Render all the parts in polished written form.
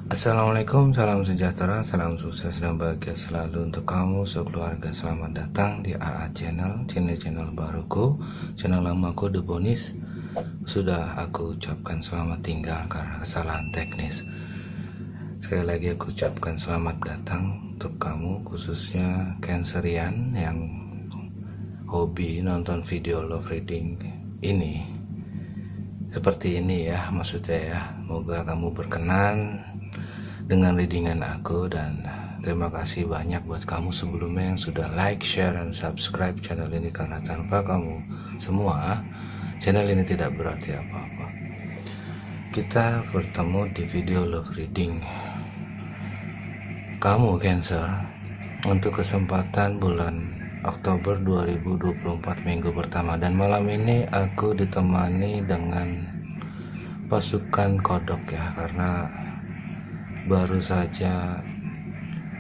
Assalamualaikum, salam sejahtera, salam sukses dan bahagia selalu untuk kamu sekeluarga. Selamat datang di AA channel baruku, channel lamaku The Bonis. Sudah aku ucapkan selamat tinggal karena kesalahan teknis. Sekali lagi aku ucapkan selamat datang untuk kamu, khususnya Cancerian yang hobi nonton video love reading ini. Seperti ini ya, maksudnya ya. Semoga kamu berkenan dengan readingan aku, dan terima kasih banyak buat kamu sebelumnya yang sudah like, share, dan subscribe channel ini, karena tanpa kamu semua channel ini tidak berarti apa-apa. Kita bertemu di video love reading kamu Cancer untuk kesempatan bulan Oktober 2024 minggu pertama, dan malam ini aku ditemani dengan pasukan kodok ya, karena baru saja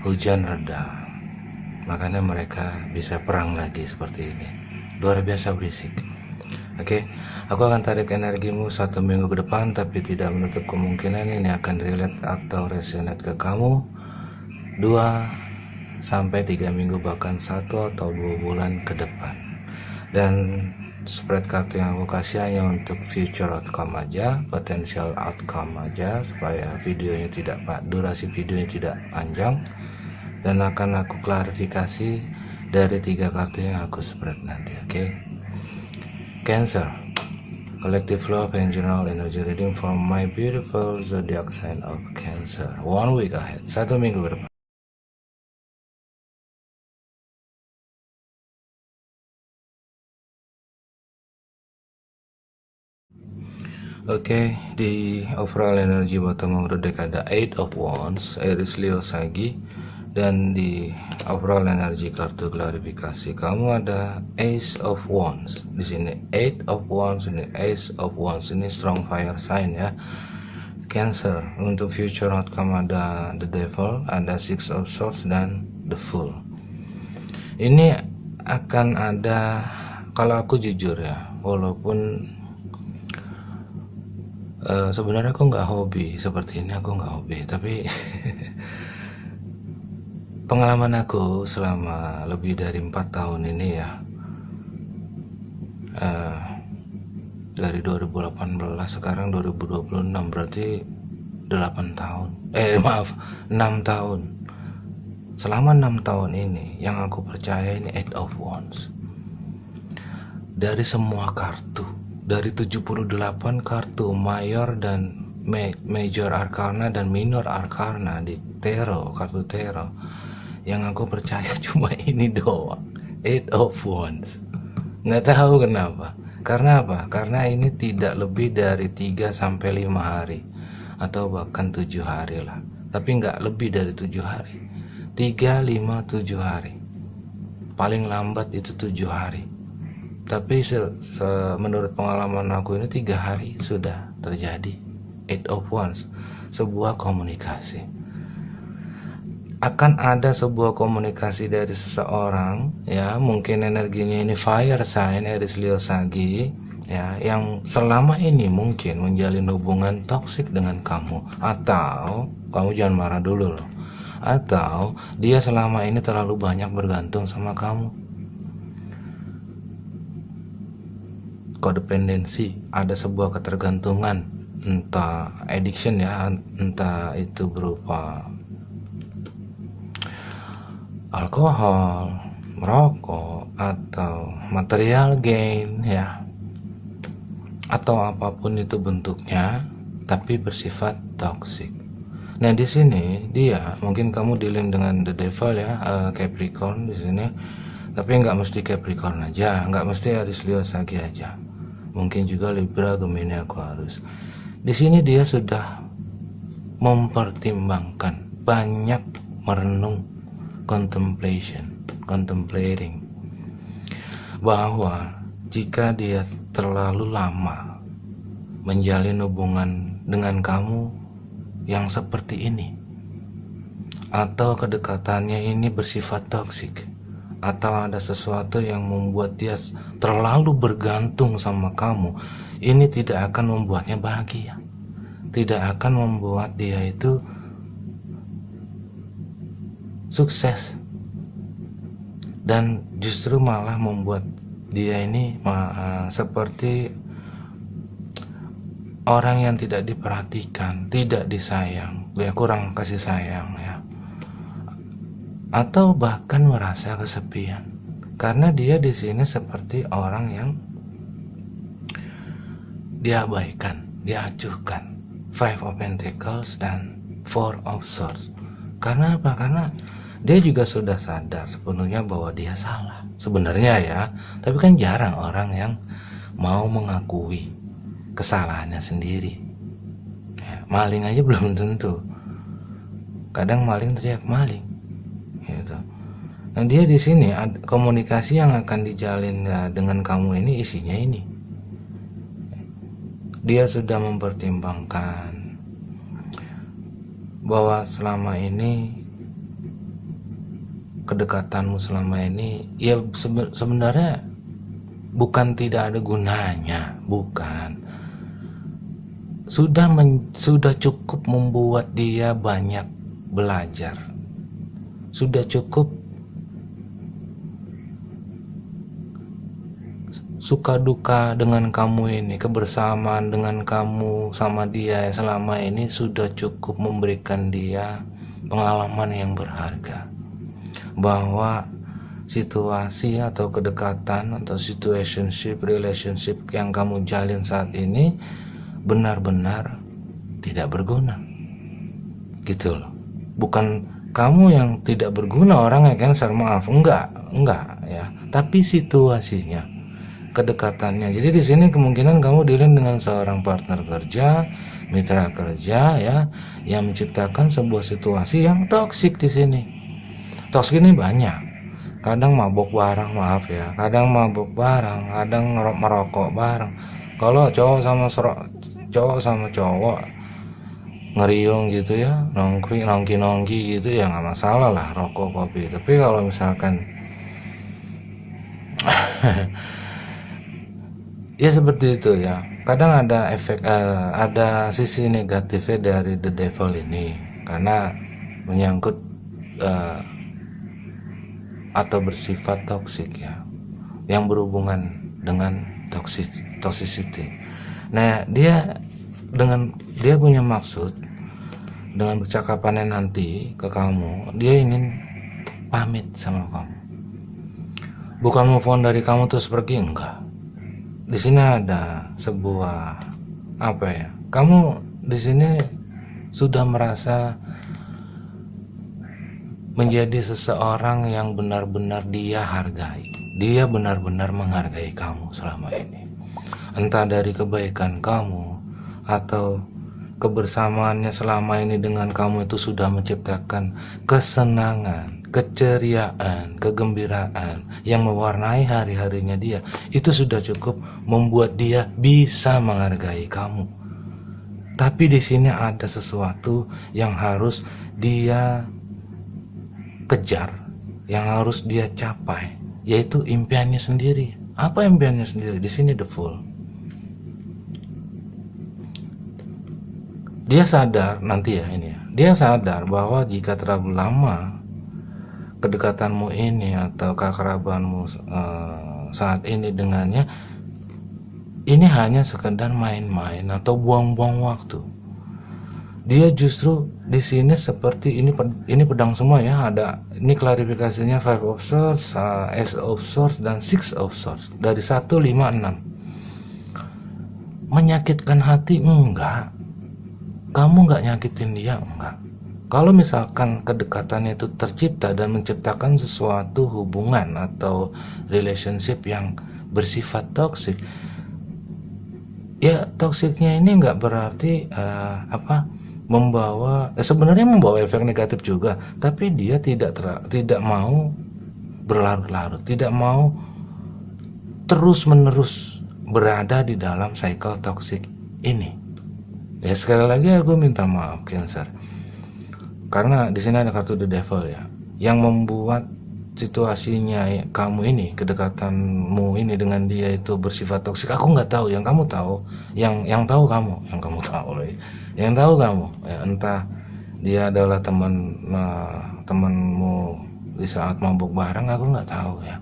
hujan reda, makanya mereka bisa perang lagi seperti ini. Luar biasa berisik. Oke, aku akan tarik energimu 1 minggu ke depan, tapi tidak menutup kemungkinan ini akan relate atau resonate ke kamu 2-3 minggu, bahkan 1 atau 2 bulan ke depan. Dan spread kartu yang aku kasih hanya untuk future outcome aja, potential outcome aja, supaya videonya tidak, durasi videonya tidak panjang. Dan akan aku klarifikasi dari 3 kartu yang aku spread nanti. Oke, Cancer, collective love and general energy reading for my beautiful zodiac sign of Cancer 1 week ahead, 1 minggu ke depan. Oke, di overall energy bottom of the deck ada 8 of Wands, Aries, Leo, Sagi. Dan di overall energy kartu klarifikasi kamu ada Ace of Wands. Di sini 8 of Wands, ini Ace of Wands, ini strong fire sign ya. Cancer, untuk future outcome ada The Devil, ada Six of Swords, dan The Fool. Ini akan ada, kalau aku jujur ya, walaupun sebenarnya aku nggak hobi seperti ini, aku nggak hobi, tapi pengalaman aku selama lebih dari 4 tahun ini ya, dari 2018 sekarang 2026, berarti 8 tahun, 6 tahun. Selama 6 tahun ini yang aku percaya ini 8 of Wands. Dari semua kartu, dari 78 kartu mayor dan major arcana dan minor arcana di tarot, kartu tarot, yang aku percaya cuma ini doang, 8 of Wands. Nggak tahu kenapa. Karena apa? Karena ini tidak lebih dari 3-5 hari, atau bahkan 7 hari lah, tapi nggak lebih dari 7 hari. 3, 5, 7 hari, paling lambat itu 7 hari. Tapi menurut pengalaman aku ini 3 hari sudah terjadi 8 of Wands, sebuah komunikasi. Akan ada sebuah komunikasi dari seseorang ya, mungkin energinya ini fire sign, Aries, Leo, Sagi ya, yang selama ini mungkin menjalin hubungan toksik dengan kamu. Atau kamu jangan marah dulu loh, atau dia selama ini terlalu banyak bergantung sama kamu. Kodependensi, ada sebuah ketergantungan, entah addiction ya, entah itu berupa alkohol, merokok, atau material gain ya, atau apapun itu bentuknya, tapi bersifat toksik. Nah di sini dia mungkin kamu dealing dengan the devil ya, Capricorn di sini, tapi nggak mesti Capricorn aja, nggak mesti Aries, Leo, Sagi aja, mungkin juga Libra, Gemini, Aquarius. Di sini dia sudah mempertimbangkan, banyak merenung, contemplating, bahwa jika dia terlalu lama menjalin hubungan dengan kamu yang seperti ini, atau kedekatannya ini bersifat toksik, atau ada sesuatu yang membuat dia terlalu bergantung sama kamu, ini tidak akan membuatnya bahagia, tidak akan membuat dia itu sukses, dan justru malah membuat dia ini seperti orang yang tidak diperhatikan, tidak disayang, ya kurang kasih sayang ya, atau bahkan merasa kesepian karena dia di sini seperti orang yang diabaikan, diacuhkan. Five of Pentacles dan Four of Swords. Karena apa? Karena dia juga sudah sadar sepenuhnya bahwa dia salah sebenarnya ya, tapi kan jarang orang yang mau mengakui kesalahannya sendiri ya, maling aja belum tentu, kadang maling teriak maling gitu. Nah dia di sini komunikasi yang akan dijalin dengan kamu ini isinya ini, dia sudah mempertimbangkan bahwa selama ini kedekatanmu selama ini ya sebenarnya bukan tidak ada gunanya, bukan, sudah cukup membuat dia banyak belajar, sudah cukup suka duka dengan kamu ini, kebersamaan dengan kamu sama dia selama ini sudah cukup memberikan dia pengalaman yang berharga, bahwa situasi atau kedekatan atau relationship yang kamu jalin saat ini benar-benar tidak berguna gitu loh. Bukan kamu yang tidak berguna orangnya Cancer, maaf, enggak ya, tapi situasinya, kedekatannya. Jadi di sini kemungkinan kamu dealing dengan seorang partner kerja, mitra kerja ya, yang menciptakan sebuah situasi yang toksik di sini. Toksik ini banyak. Kadang mabok bareng, maaf ya. Kadang mabok bareng, kadang merokok bareng. Kalau cowok sama cowok ngeriung gitu ya, nongki gitu ya nggak masalah lah, rokok kopi. Tapi kalau misalkan ya seperti itu ya, kadang ada efek ada sisi negatifnya dari the devil ini karena menyangkut atau bersifat toksik ya, yang berhubungan dengan toxicity. Nah dia punya maksud dengan percakapannya nanti ke kamu, dia ingin pamit sama kamu, bukan move on dari kamu terus pergi, enggak. Di sini ada sebuah apa ya? Kamu di sini sudah merasa menjadi seseorang yang benar-benar dia hargai. Dia benar-benar menghargai kamu selama ini. Entah dari kebaikan kamu atau kebersamaannya selama ini dengan kamu itu sudah menciptakan kesenangan, keceriaan, kegembiraan yang mewarnai hari-harinya dia. Itu sudah cukup membuat dia bisa menghargai kamu. Tapi di sini ada sesuatu yang harus dia kejar, yang harus dia capai, yaitu impiannya sendiri. Apa impiannya sendiri? Di sini the Fool. Dia sadar nanti ya ini ya. Dia sadar bahwa jika terlalu lama kedekatanmu ini atau kekerabanmu saat ini dengannya ini hanya sekedar main-main atau buang-buang waktu. Dia justru di sini seperti ini pedang semua ya, ada ini klarifikasinya Five of Swords, Ace of Swords dan Six of Swords. Dari 1, 5, 6. Menyakitkan hati enggak. Kamu enggak nyakitin dia, enggak. Kalau misalkan kedekatannya itu tercipta dan menciptakan sesuatu hubungan atau relationship yang bersifat toksik, ya toksiknya ini enggak berarti sebenarnya membawa efek negatif juga, tapi dia tidak mau berlarut-larut, tidak mau terus-menerus berada di dalam cycle toksik ini. Ya sekali lagi aku minta maaf Cancer, karena di sini ada kartu the devil ya, yang membuat situasinya kamu ini, kedekatanmu ini dengan dia itu bersifat toksik. Aku nggak tahu, yang kamu tahu, yang tahu kamu, yang kamu tahu ya, entah dia adalah temanmu di saat mabuk bareng, aku nggak tahu ya.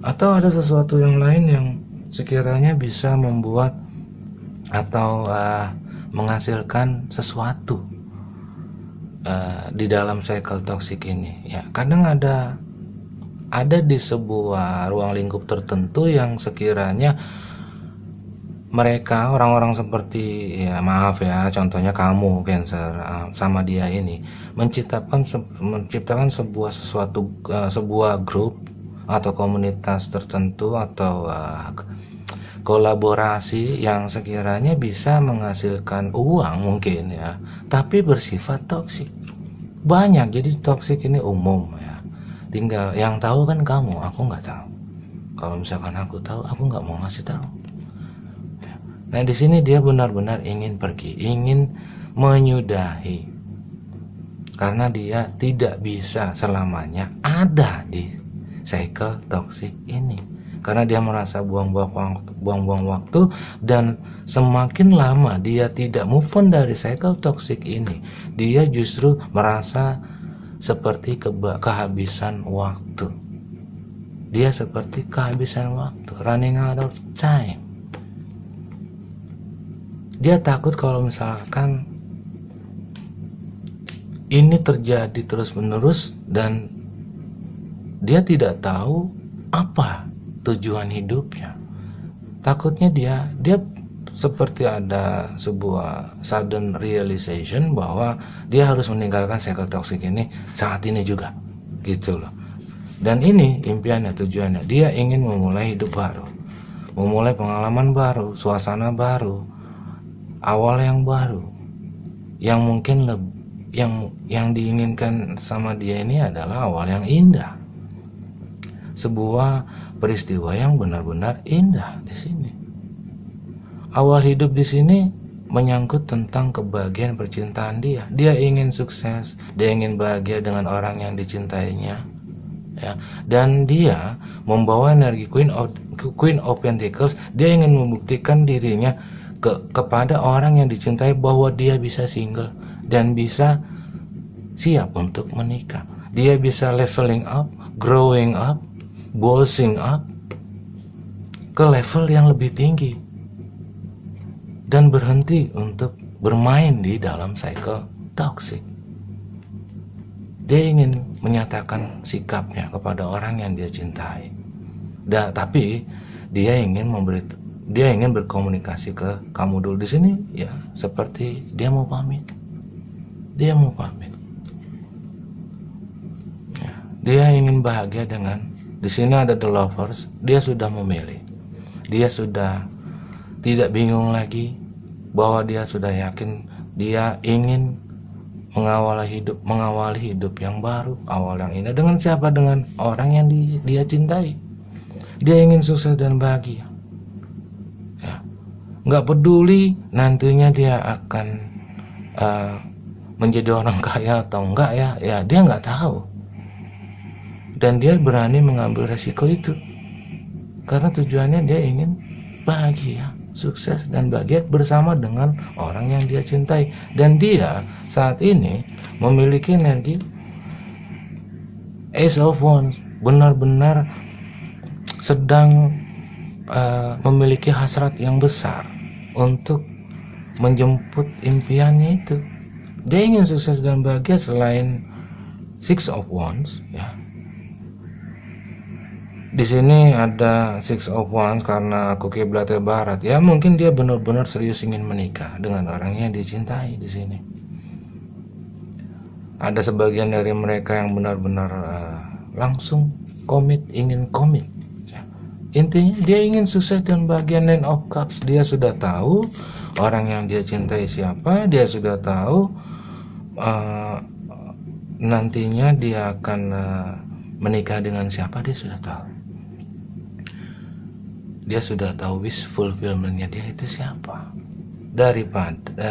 Atau ada sesuatu yang lain yang sekiranya bisa membuat atau menghasilkan sesuatu di dalam cycle toxic ini ya. Kadang ada di sebuah ruang lingkup tertentu yang sekiranya mereka orang-orang seperti ya, maaf ya, contohnya kamu Cancer sama dia ini menciptakan sebuah grup atau komunitas tertentu atau kolaborasi yang sekiranya bisa menghasilkan uang mungkin ya, tapi bersifat toksik. Banyak, jadi toksik ini umum ya. Tinggal yang tahu kan kamu, aku nggak tahu. Kalau misalkan aku tahu, aku nggak mau ngasih tahu. Nah di sini dia benar-benar ingin pergi, ingin menyudahi, karena dia tidak bisa selamanya ada di cycle toxic ini, karena dia merasa buang-buang waktu, dan semakin lama dia tidak move on dari cycle toxic ini, dia justru merasa seperti kehabisan waktu. Dia seperti kehabisan waktu, running out of time. Dia takut kalau misalkan ini terjadi terus-menerus dan dia tidak tahu apa tujuan hidupnya. Takutnya dia seperti ada sebuah sudden realization bahwa dia harus meninggalkan cycle toxic ini saat ini juga, gitu loh. Dan ini impiannya, tujuannya, dia ingin memulai hidup baru, memulai pengalaman baru, suasana baru, awal yang baru, yang mungkin yang diinginkan sama dia ini adalah awal yang indah, sebuah peristiwa yang benar-benar indah di sini. Awal hidup di sini menyangkut tentang kebahagiaan percintaan dia. Dia ingin sukses, dia ingin bahagia dengan orang yang dicintainya, ya. Dan dia membawa energi Queen of Pentacles. Dia ingin membuktikan dirinya kepada orang yang dicintai bahwa dia bisa single dan bisa siap untuk menikah. Dia bisa leveling up, growing up, bossing up ke level yang lebih tinggi dan berhenti untuk bermain di dalam cycle toxic. Dia ingin menyatakan sikapnya kepada orang yang dia cintai. Tapi dia ingin berkomunikasi ke kamu dulu di sini ya, seperti dia mau pamit. Ya, dia ingin bahagia dengan, di sini ada the lovers. Dia sudah memilih. Dia sudah tidak bingung lagi, bahwa dia sudah yakin dia ingin mengawali hidup yang baru, awal yang indah. Dengan siapa? Dengan orang yang dia cintai. Dia ingin sukses dan bahagia. Nggak peduli nantinya dia akan menjadi orang kaya atau enggak ya dia nggak tahu, dan dia berani mengambil resiko itu karena tujuannya dia ingin bahagia, sukses dan bahagia bersama dengan orang yang dia cintai. Dan dia saat ini memiliki energi Ace of Wands, benar-benar sedang memiliki hasrat yang besar untuk menjemput impiannya itu. Dia ingin sukses dan bahagia. Selain Six of Wands ya, di sini ada Six of Wands karena aku kiblatnya barat ya, mungkin dia benar-benar serius ingin menikah dengan orang yang dicintai. Di sini ada sebagian dari mereka yang benar-benar langsung ingin komit. Intinya dia ingin sukses dan bahagia. Nine of Cups, dia sudah tahu orang yang dia cintai siapa, dia sudah tahu nantinya dia akan menikah dengan siapa, dia sudah tahu. Dia sudah tahu wish fulfillment-nya dia itu siapa. Daripada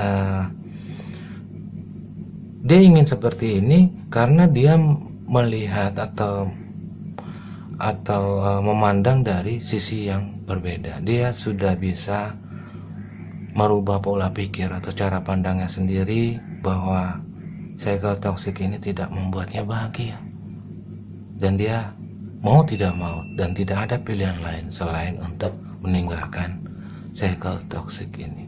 dia ingin seperti ini karena dia melihat atau memandang dari sisi yang berbeda. Dia sudah bisa merubah pola pikir atau cara pandangnya sendiri, bahwa cycle toxic ini tidak membuatnya bahagia, dan dia mau tidak mau dan tidak ada pilihan lain selain untuk meninggalkan cycle toxic ini.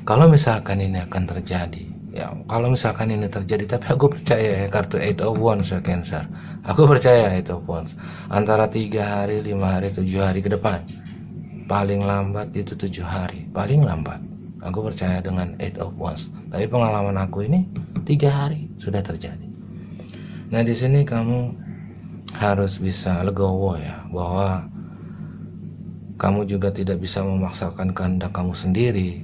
Kalau misalkan ini akan terjadi, ya kalau misalkan ini terjadi, tapi aku percaya ya, kartu 8 of Wands ya Cancer, aku percaya 8 of Wands antara 3 hari, 5 hari, 7 hari ke depan, paling lambat itu 7 hari, paling lambat. Aku percaya dengan 8 of Wands, tapi pengalaman aku ini 3 hari sudah terjadi. Nah di sini kamu harus bisa legowo ya, bahwa kamu juga tidak bisa memaksakan kehendak kamu sendiri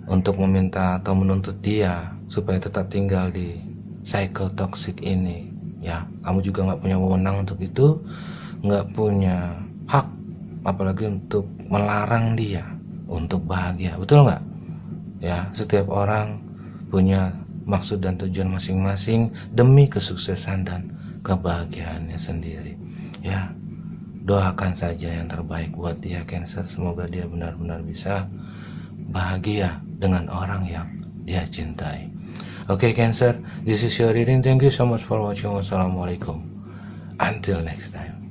untuk meminta atau menuntut dia supaya tetap tinggal di cycle toxic ini ya. Kamu juga nggak punya wewenang untuk itu, nggak punya hak apalagi untuk melarang dia untuk bahagia, betul nggak ya? Setiap orang punya maksud dan tujuan masing-masing demi kesuksesan dan kebahagiaannya sendiri ya. Doakan saja yang terbaik buat dia Cancer, semoga dia benar-benar bisa bahagia dengan orang yang dia cintai. Oke Cancer, this is your reading. Thank you so much for watching. Wassalamualaikum, until next time.